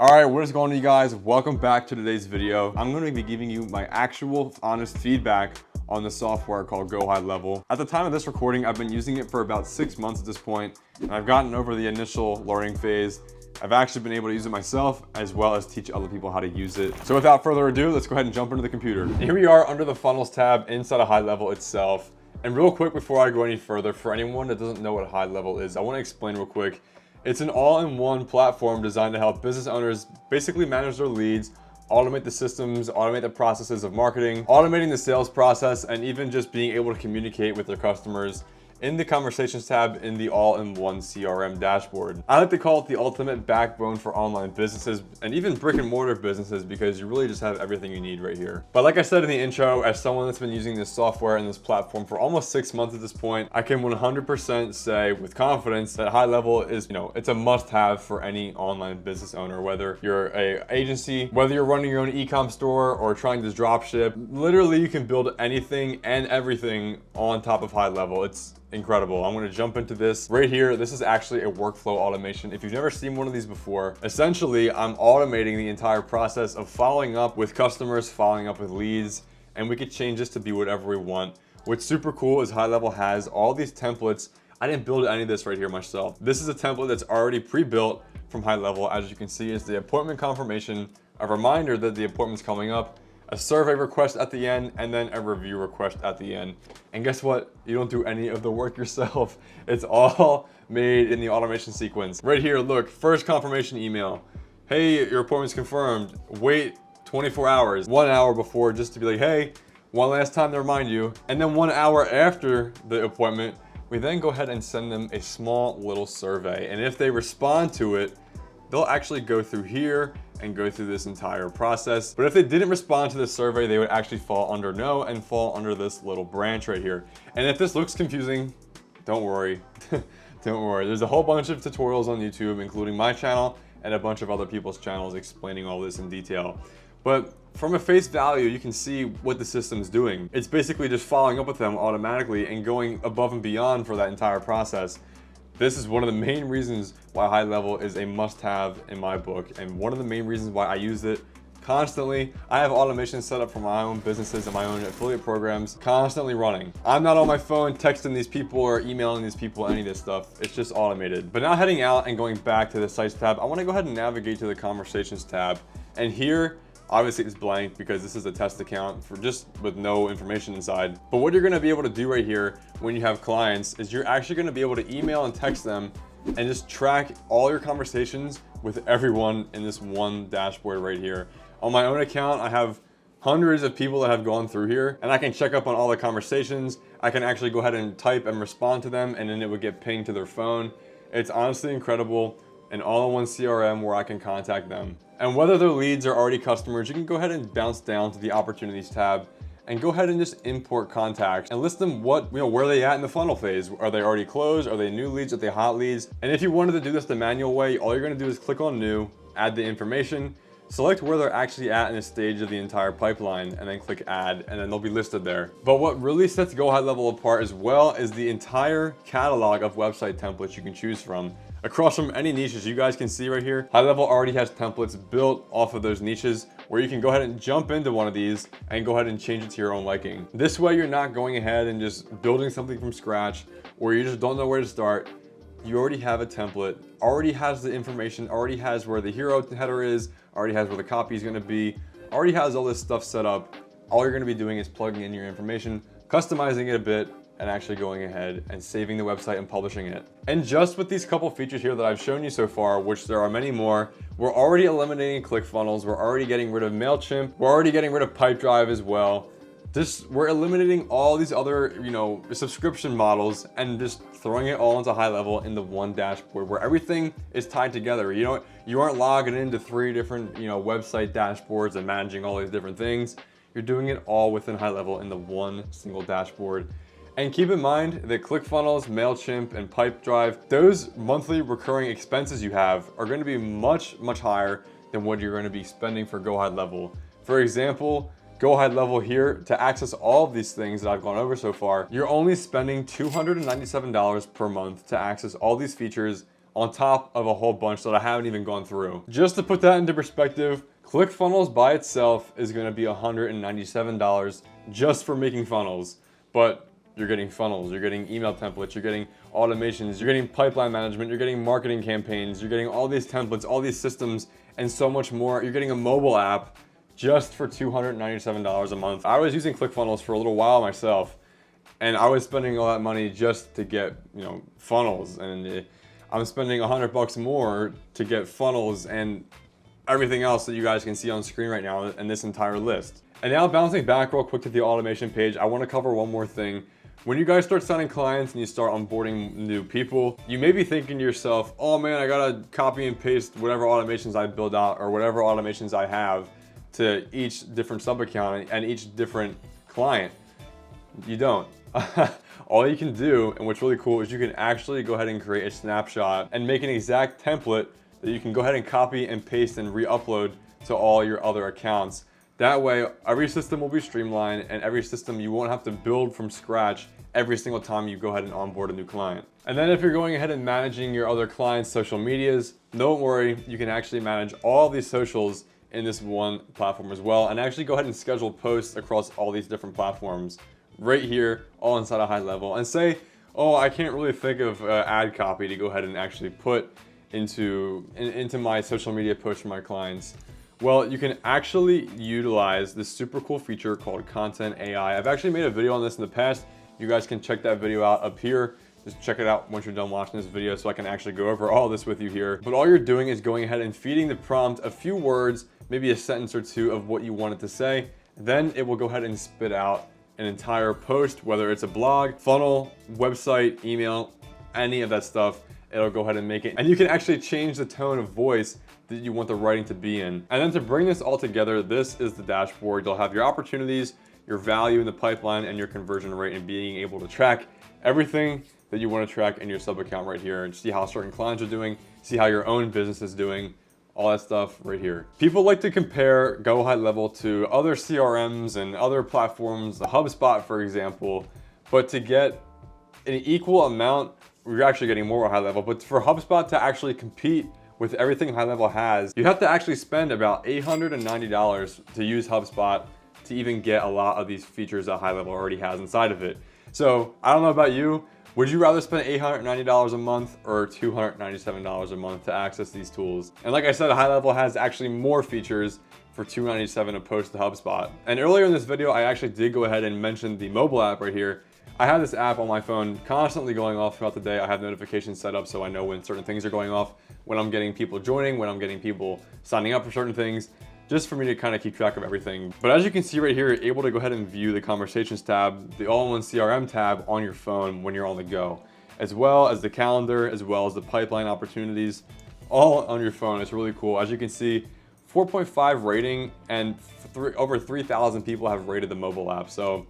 All right, what is going on, you guys? Welcome back to today's video. I'm going to be giving you my actual honest feedback on the software called gohighlevel. At the time of this recording, I've been using it for about 6 months at this point, and I've gotten over the initial learning phase. I've actually been able to use it myself as well as teach other people how to use it. So without further ado, let's go ahead and jump into the computer. Here we are under the funnels tab inside of HighLevel itself. And real quick, before I go any further, for anyone that doesn't know what HighLevel is, I want to explain real quick. It's an all-in-one platform designed to help business owners basically manage their leads, automate the systems, automate the processes of marketing, automating the sales process, and even just being able to communicate with their customers in the conversations tab in the all-in-one CRM dashboard. I like to call it the ultimate backbone for online businesses and even brick and mortar businesses, because you really just have everything you need right here. But like I said in the intro, as someone that's been using this software and this platform for almost 6 months at this point, I can 100% say with confidence that HighLevel is, it's a must-have for any online business owner, whether you're an agency, whether you're running your own e-com store or trying to drop ship. Literally, you can build anything and everything on top of HighLevel. It's incredible. I'm going to jump into this right here. This is actually a workflow automation. If you've never seen one of these before, essentially I'm automating the entire process of following up with customers, following up with leads, and we could change this to be whatever we want. What's super cool is HighLevel has all these templates. I didn't build any of this right here myself. This is a template that's already pre-built from HighLevel. As you can see, is the appointment confirmation, a reminder that the appointment's coming up, a survey request at the end, and then a review request at the end. And guess what? You don't do any of the work yourself. It's all made in the automation sequence. Right here, look, first confirmation email. Hey, your appointment's confirmed. Wait 24 hours, 1 hour before, just to be like, hey, one last time to remind you. And then 1 hour after the appointment, we then go ahead and send them a small little survey. And if they respond to it, they'll actually go through here and go through this entire process. But if they didn't respond to this survey, they would actually fall under no and fall under this little branch right here. And if this looks confusing, don't worry. Don't worry. There's a whole bunch of tutorials on YouTube, including my channel and a bunch of other people's channels explaining all this in detail. But from a face value, you can see what the system's doing. It's basically just following up with them automatically and going above and beyond for that entire process. This is one of the main reasons why HighLevel is a must-have in my book, and one of the main reasons why I use it constantly. I have automation set up for my own businesses and my own affiliate programs constantly running. I'm not on my phone texting these people or emailing these people, any of this stuff. It's just automated. But now heading out and going back to the sites tab, I want to go ahead and navigate to the conversations tab. And here, obviously it's blank because this is a test account for just with no information inside. But what you're gonna be able to do right here when you have clients is you're actually gonna be able to email and text them and just track all your conversations with everyone in this one dashboard right here. On my own account, I have hundreds of people that have gone through here, and I can check up on all the conversations. I can actually go ahead and type and respond to them, and then it would get pinged to their phone. It's honestly incredible. An all-in-one CRM where I can contact them. And whether their leads are already customers, you can go ahead and bounce down to the opportunities tab and go ahead and just import contacts and list them where are they at in the funnel phase. Are they already closed? Are they new leads? Are they hot leads? And if you wanted to do this the manual way, all you're gonna do is click on new, add the information, select where they're actually at in the stage of the entire pipeline, and then click add, and then they'll be listed there. But what really sets gohighlevel apart as well is the entire catalog of website templates you can choose from. Across from any niches, you guys can see right here, HighLevel already has templates built off of those niches where you can go ahead and jump into one of these and go ahead and change it to your own liking. This way, you're not going ahead and just building something from scratch where you just don't know where to start. You already have a template, already has the information, already has where the hero header is, already has where the copy is gonna be, already has all this stuff set up. All you're gonna be doing is plugging in your information, customizing it a bit, and actually going ahead and saving the website and publishing it. And just with these couple features here that I've shown you so far, which there are many more, we're already eliminating ClickFunnels, we're already getting rid of MailChimp, we're already getting rid of Pipedrive as well. We're eliminating all these other, subscription models and just throwing it all into HighLevel in the one dashboard where everything is tied together. You aren't logging into 3 different, website dashboards and managing all these different things. You're doing it all within HighLevel in the one single dashboard. And keep in mind that ClickFunnels, MailChimp, and Pipedrive, those monthly recurring expenses you have are going to be much, much higher than what you're going to be spending for gohighlevel. For example, gohighlevel here, to access all of these things that I've gone over so far, you're only spending $297 per month to access all these features, on top of a whole bunch that I haven't even gone through. Just to put that into perspective, ClickFunnels by itself is going to be $197 just for making funnels. But you're getting funnels, you're getting email templates, you're getting automations, you're getting pipeline management, you're getting marketing campaigns, you're getting all these templates, all these systems, and so much more. You're getting a mobile app just for $297 a month. I was using ClickFunnels for a little while myself, and I was spending all that money just to get, funnels, and I'm spending $100 more to get funnels and everything else that you guys can see on screen right now in this entire list. And now bouncing back real quick to the automation page, I want to cover one more thing. When you guys start signing clients and you start onboarding new people, you may be thinking to yourself, oh man, I gotta copy and paste whatever automations I build out or whatever automations I have to each different sub account and each different client. You don't. All you can do, and what's really cool, is you can actually go ahead and create a snapshot and make an exact template that you can go ahead and copy and paste and re-upload to all your other accounts. That way, every system will be streamlined, and every system you won't have to build from scratch every single time you go ahead and onboard a new client. And then if you're going ahead and managing your other clients' social medias, don't worry, you can actually manage all these socials in this one platform as well, and actually go ahead and schedule posts across all these different platforms right here, all inside a high level. And say, oh, I can't really think of ad copy to go ahead and actually put into my social media posts for my clients. Well, you can actually utilize this super cool feature called Content AI. I've actually made a video on this in the past. You guys can check that video out up here. Just check it out once you're done watching this video so I can actually go over all this with you here. But all you're doing is going ahead and feeding the prompt a few words, maybe a sentence or two of what you want it to say. Then it will go ahead and spit out an entire post, whether it's a blog, funnel, website, email, any of that stuff. It'll go ahead and make it. And you can actually change the tone of voice that you want the writing to be in. And then to bring this all together, this is the dashboard. You'll have your opportunities, your value in the pipeline, and your conversion rate, and being able to track everything that you want to track in your sub account right here, and see how certain clients are doing, see how your own business is doing, all that stuff right here. People like to compare GoHighLevel to other CRMs and other platforms, the HubSpot, for example, but to get an equal amount, we're actually getting more high level, but for HubSpot to actually compete with everything high level has, you have to actually spend about $890 to use HubSpot to even get a lot of these features that high level already has inside of it. So I don't know about you, would you rather spend $890 a month or $297 a month to access these tools? And like I said, high level has actually more features for $297 opposed to HubSpot. And earlier in this video, I actually did go ahead and mention the mobile app right here. I have this app on my phone constantly going off throughout the day. I have notifications set up so I know when certain things are going off, when I'm getting people joining, when I'm getting people signing up for certain things, just for me to kind of keep track of everything. But as you can see right here, you're able to go ahead and view the conversations tab, the all-in-one CRM tab on your phone when you're on the go, as well as the calendar, as well as the pipeline opportunities, all on your phone. It's really cool. As you can see, 4.5 rating, and over 3,000 people have rated the mobile app. So,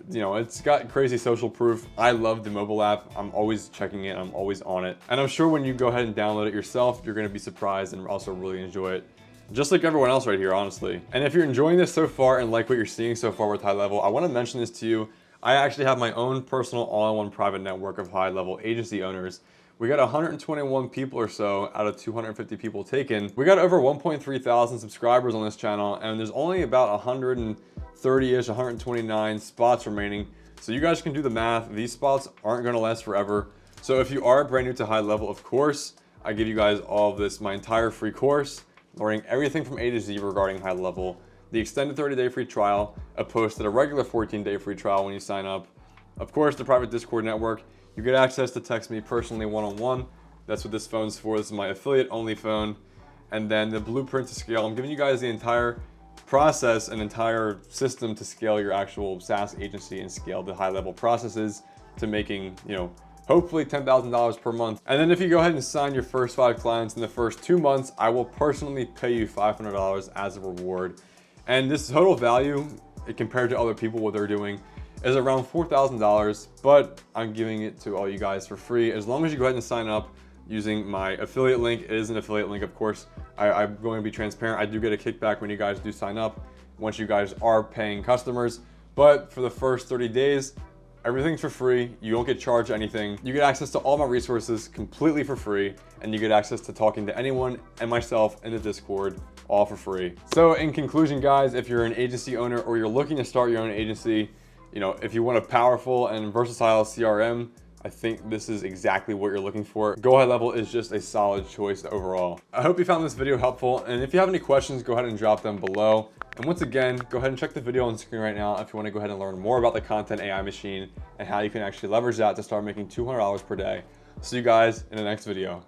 it's got crazy social proof. I love the mobile app. I'm always checking it. I'm always on it. And I'm sure when you go ahead and download it yourself, you're going to be surprised and also really enjoy it. Just like everyone else right here, honestly. And if you're enjoying this so far and like what you're seeing so far with high level, I want to mention this to you. I actually have my own personal all-in-one private network of high level agency owners. We got 121 people or so out of 250 people taken. We got over 1.3 thousand subscribers on this channel, and there's only about 130-ish, 129 spots remaining. So you guys can do the math. These spots aren't gonna last forever. So if you are brand new to high level, of course, I give you guys all of this, my entire free course, learning everything from A to Z regarding high level, the extended 30-day free trial, opposed to the regular 14-day free trial when you sign up. Of course, the private Discord network. You get access to text me personally one-on-one. That's what this phone's for. This is my affiliate only phone. And then the blueprint to scale. I'm giving you guys the entire process, an entire system to scale your actual SaaS agency and scale the high level processes to making, hopefully $10,000 per month. And then if you go ahead and sign your first 5 clients in the first 2 months, I will personally pay you $500 as a reward. And this total value, compared to other people, what they're doing, is around $4,000, but I'm giving it to all you guys for free. As long as you go ahead and sign up using my affiliate link. It is an affiliate link, of course. I'm going to be transparent. I do get a kickback when you guys do sign up, once you guys are paying customers. But for the first 30 days, Everything's for free. You don't get charged anything. You get access to all my resources completely for free, and you get access to talking to anyone and myself in the Discord, all for free. So in conclusion, guys, if you're an agency owner or you're looking to start your own agency, you know, if you want a powerful and versatile CRM, I think this is exactly what you're looking for. GoHighLevel is just a solid choice overall. I hope you found this video helpful, and if you have any questions, go ahead and drop them below. And once again, go ahead and check the video on the screen right now if you want to go ahead and learn more about the Content AI machine and how you can actually leverage that to start making $200 per day. See you guys in the next video.